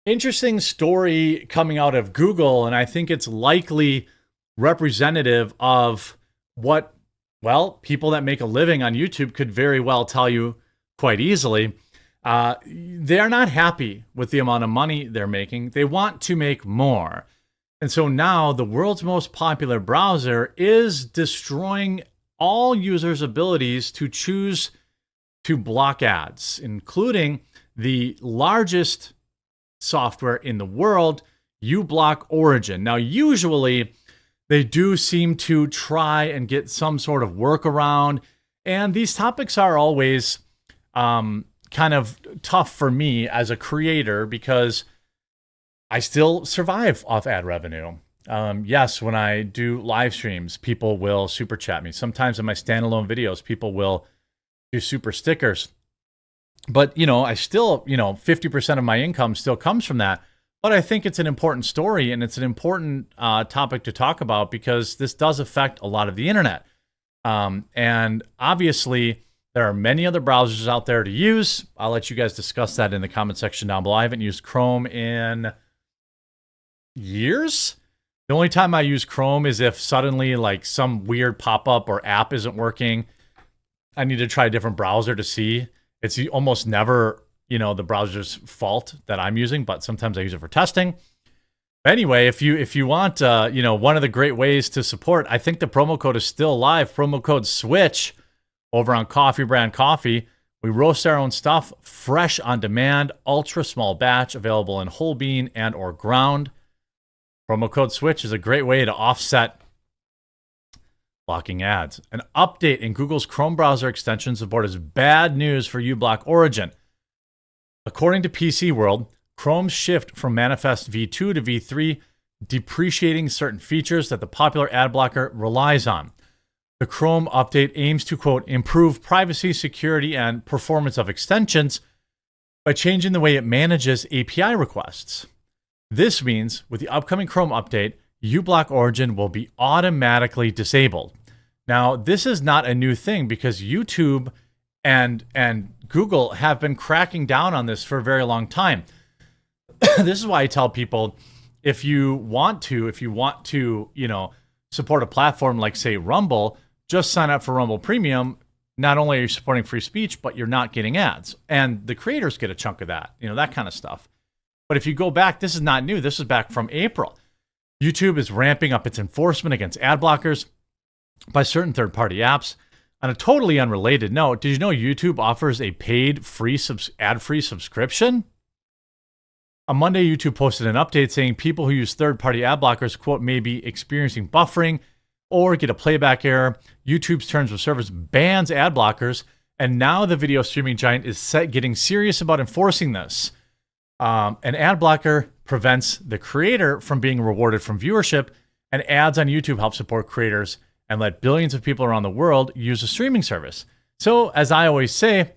Interesting story coming out of Google, and I think it's likely representative of what, well, people that make a living on YouTube could very well tell you quite easily. They're not happy with the amount of money they're making. They want to make more. And so now the world's most popular browser is destroying all users' abilities to choose to block ads, including the largest software in the world, uBlock Origin. Now, usually they do seem to try and get some sort of workaround, and these topics are always kind of tough for me as a creator because I still survive off ad revenue. Yes, when I do live streams, people will super chat me. Sometimes in my standalone videos, people will do super stickers. But, I still, 50% of my income still comes from that. But I think it's an important story and it's an important topic to talk about because this does affect a lot of the internet. And obviously, there are many other browsers out there to use. I'll let you guys discuss that in the comment section down below. I haven't used Chrome in years. The only time I use Chrome is if suddenly like some weird pop-up or app isn't working. I need to try a different browser to see. It's almost never, the browser's fault that I'm using, but sometimes I use it for testing. But anyway, if you want, one of the great ways to support, I think the promo code is still live. Promo code SWITCH over on Coffee Brand Coffee. We roast our own stuff, fresh on demand, ultra small batch, available in whole bean and or ground. Promo code SWITCH is a great way to offset blocking ads. An update in Google's Chrome browser extension support is bad news for uBlock Origin. According to PC World, Chrome's shift from Manifest v2 to v3 depreciating certain features that the popular ad blocker relies on. The Chrome update aims to, quote, improve privacy, security, and performance of extensions by changing the way it manages API requests. This means with the upcoming Chrome update, uBlock Origin will be automatically disabled. Now, this is not a new thing because YouTube and Google have been cracking down on this for a very long time. This is why I tell people, if you want to, support a platform like, say, Rumble, just sign up for Rumble Premium. Not only are you supporting free speech, but you're not getting ads. And the creators get a chunk of that, that kind of stuff. But if you go back, this is not new. This is back from April. YouTube is ramping up its enforcement against ad blockers by certain third-party apps. On a totally unrelated note, did you know YouTube offers a paid, ad-free subscription? On Monday, YouTube posted an update saying people who use third-party ad blockers, quote, may be experiencing buffering or get a playback error. YouTube's terms of service bans ad blockers, and now the video streaming giant is getting serious about enforcing this. An ad blocker prevents the creator from being rewarded from viewership, and ads on YouTube help support creators and let billions of people around the world use a streaming service. So, as I always say,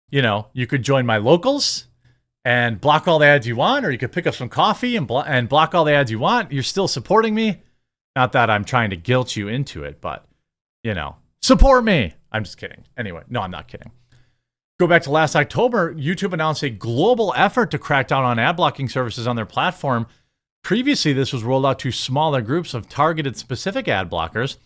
you could join my locals and block all the ads you want, or you could pick up some coffee and block all the ads you want. You're still supporting me. Not that I'm trying to guilt you into it, but, support me. I'm just kidding. Anyway, no, I'm not kidding. Go back to last October, YouTube announced a global effort to crack down on ad blocking services on their platform. Previously, this was rolled out to smaller groups of targeted specific ad blockers.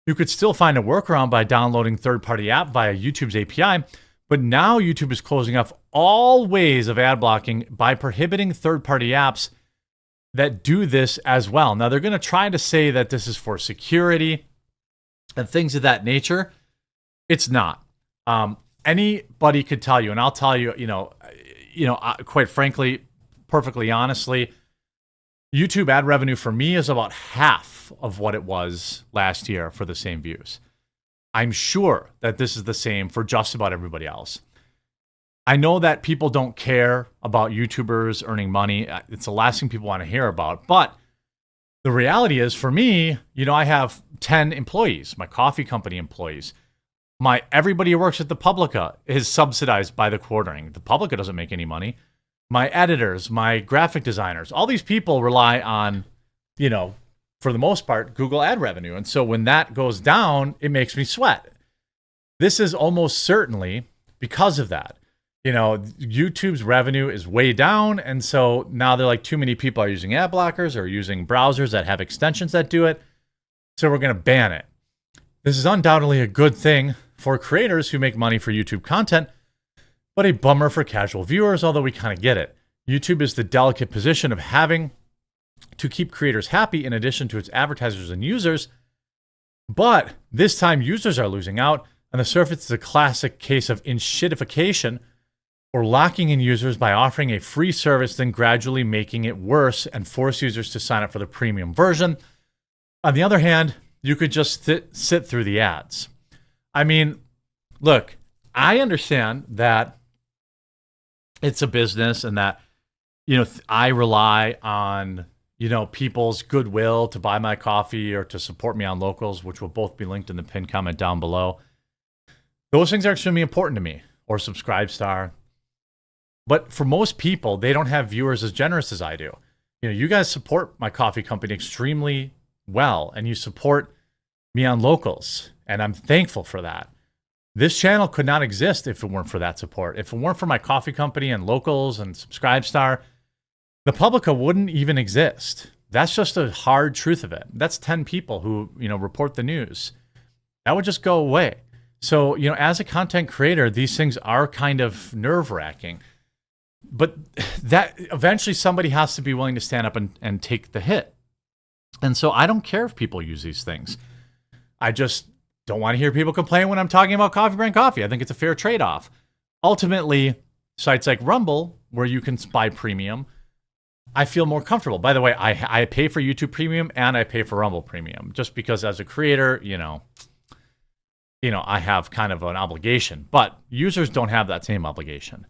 You could still find a workaround by downloading third-party app via YouTube's API, but now YouTube is closing off all ways of ad blocking by prohibiting third-party apps that do this as well. Now, they're going to try to say that this is for security and things of that nature. It's not. Anybody could tell you, and I'll tell you, quite frankly, perfectly honestly, YouTube ad revenue for me is about half of what it was last year for the same views. I'm sure that this is the same for just about everybody else. I know that people don't care about YouTubers earning money. It's the last thing people want to hear about. But the reality is, for me, I have 10 employees, my coffee company employees. Everybody who works at the Publica is subsidized by the quartering. The Publica doesn't make any money. My editors, my graphic designers, all these people rely on, for the most part, Google ad revenue. And so when that goes down, it makes me sweat. This is almost certainly because of that. YouTube's revenue is way down. And so now they're like, too many people are using ad blockers or using browsers that have extensions that do it. So we're going to ban it. This is undoubtedly a good thing for creators who make money for YouTube content, but a bummer for casual viewers, although we kind of get it. YouTube is the delicate position of having to keep creators happy in addition to its advertisers and users. But this time users are losing out, and the surface is a classic case of enshittification, or locking in users by offering a free service, then gradually making it worse and force users to sign up for the premium version. On the other hand, you could just sit through the ads. I mean, look, I understand that it's a business and that, I rely on, people's goodwill to buy my coffee or to support me on locals, which will both be linked in the pinned comment down below. Those things are extremely important to me, or Subscribestar. But for most people, they don't have viewers as generous as I do. You guys support my coffee company extremely well, and you support me on locals, and I'm thankful for that. This channel could not exist if it weren't for that support. If it weren't for my coffee company and locals and Subscribestar, the Publica wouldn't even exist. That's just a hard truth of it. That's 10 people who, report the news. That would just go away. So, as a content creator, these things are kind of nerve-wracking. But that eventually somebody has to be willing to stand up and take the hit. And so I don't care if people use these things. I just don't want to hear people complain when I'm talking about Coffee Brand Coffee. I think it's a fair trade-off. Ultimately, sites like Rumble, where you can buy premium, I feel more comfortable. By the way, I pay for YouTube Premium and I pay for Rumble Premium, just because as a creator, I have kind of an obligation. But users don't have that same obligation.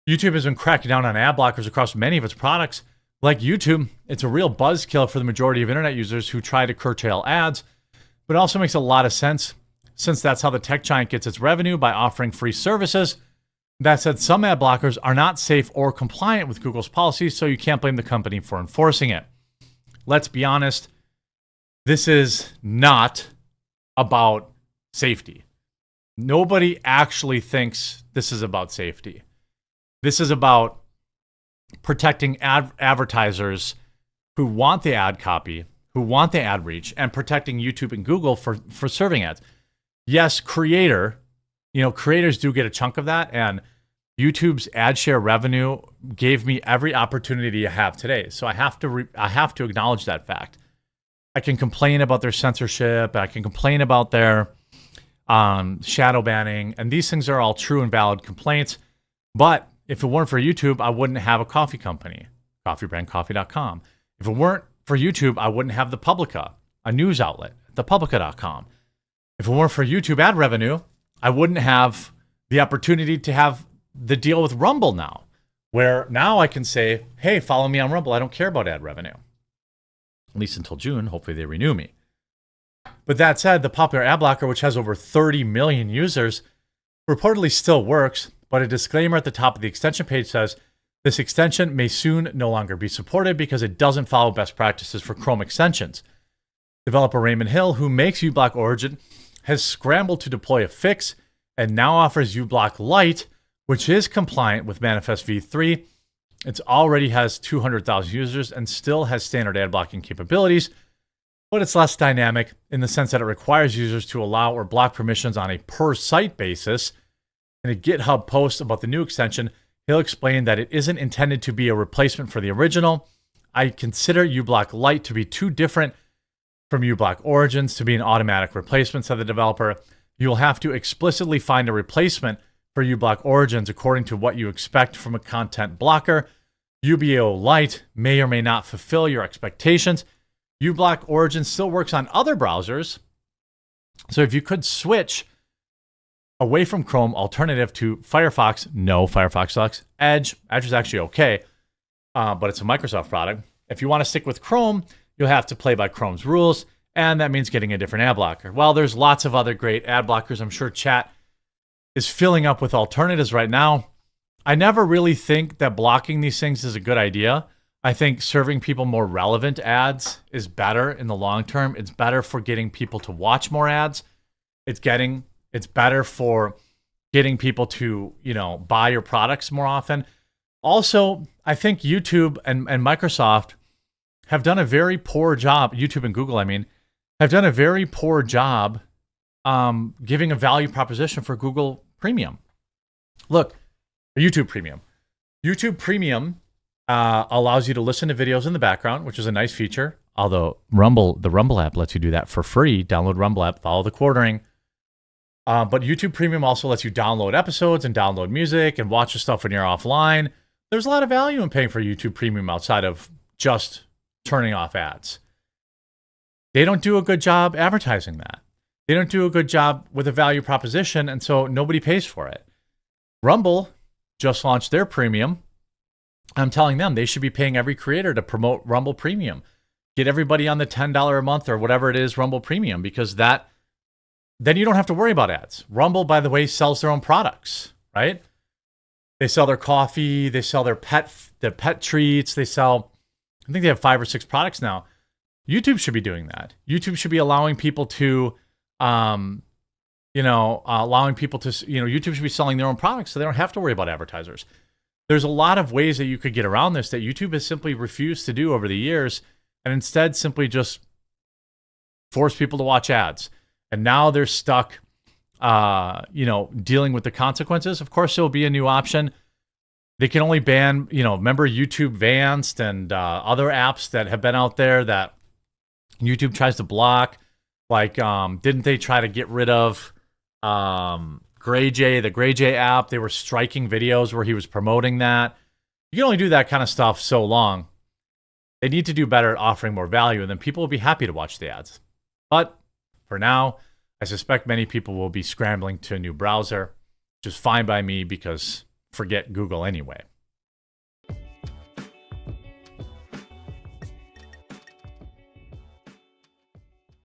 YouTube has been cracking down on ad blockers across many of its products. Like YouTube, it's a real buzzkill for the majority of internet users who try to curtail ads, but it also makes a lot of sense since that's how the tech giant gets its revenue, by offering free services. That said, some ad blockers are not safe or compliant with Google's policies, so you can't blame the company for enforcing it. Let's be honest, this is not about safety. Nobody actually thinks this is about safety. This is about protecting advertisers who want the ad copy, who want the ad reach, and protecting YouTube and Google for serving ads. Yes, creators do get a chunk of that, and YouTube's ad share revenue gave me every opportunity I have today. So I have to acknowledge that fact. I can complain about their censorship, I can complain about their shadow banning, and these things are all true and valid complaints. But if it weren't for YouTube, I wouldn't have a coffee company, coffeebrandcoffee.com. If it weren't for YouTube, I wouldn't have the Publica, a news outlet, thepublica.com. If it weren't for YouTube ad revenue, I wouldn't have the opportunity to have the deal with Rumble now, where now I can say, hey, follow me on Rumble. I don't care about ad revenue. At least until June. Hopefully they renew me. But that said, the popular ad blocker, which has over 30 million users, reportedly still works. But a disclaimer at the top of the extension page says, this extension may soon no longer be supported because it doesn't follow best practices for Chrome extensions. Developer Raymond Hill, who makes uBlock Origin, has scrambled to deploy a fix and now offers uBlock Lite, which is compliant with Manifest v3. It already has 200,000 users and still has standard ad blocking capabilities, but it's less dynamic in the sense that it requires users to allow or block permissions on a per-site basis. In a GitHub post about the new extension, he'll explain that it isn't intended to be a replacement for the original. I consider uBlock Lite to be too different from uBlock Origins to be an automatic replacement, said the developer. You'll have to explicitly find a replacement for uBlock Origins according to what you expect from a content blocker. UBO Lite may or may not fulfill your expectations. uBlock Origins still works on other browsers, so if you could switch away from Chrome, alternative to Firefox. No, Firefox sucks. Edge is actually okay, but it's a Microsoft product. If you want to stick with Chrome, you'll have to play by Chrome's rules, and that means getting a different ad blocker. Well, there's lots of other great ad blockers. I'm sure chat is filling up with alternatives right now. I never really think that blocking these things is a good idea. I think serving people more relevant ads is better in the long term. It's better for getting people to watch more ads. It's better for getting people to, buy your products more often. Also, I think YouTube and Microsoft have done a very poor job, YouTube and Google, I mean, have done a very poor job giving a value proposition for Google Premium. Look, YouTube Premium. YouTube Premium allows you to listen to videos in the background, which is a nice feature. Although the Rumble app lets you do that for free. Download Rumble app, follow the quartering. But YouTube Premium also lets you download episodes and download music and watch the stuff when you're offline. There's a lot of value in paying for YouTube Premium outside of just turning off ads. They don't do a good job advertising that. They don't do a good job with a value proposition, and so nobody pays for it. Rumble just launched their premium. I'm telling them they should be paying every creator to promote Rumble Premium. Get everybody on the $10 a month or whatever it is, Rumble Premium, because then you don't have to worry about ads. Rumble, by the way, sells their own products, right? They sell their coffee, they sell their pet treats, I think they have 5 or 6 products now. YouTube should be doing that. YouTube should be allowing people to, YouTube should be selling their own products so they don't have to worry about advertisers. There's a lot of ways that you could get around this that YouTube has simply refused to do over the years, and instead simply just force people to watch ads. And now they're stuck, dealing with the consequences. Of course, there will be a new option. They can only ban, remember YouTube Vanced and other apps that have been out there that YouTube tries to block. Like, didn't they try to get rid of the Gray J app? They were striking videos where he was promoting that. You can only do that kind of stuff so long. They need to do better at offering more value, and then people will be happy to watch the ads. But for now, I suspect many people will be scrambling to a new browser, which is fine by me because forget Google anyway.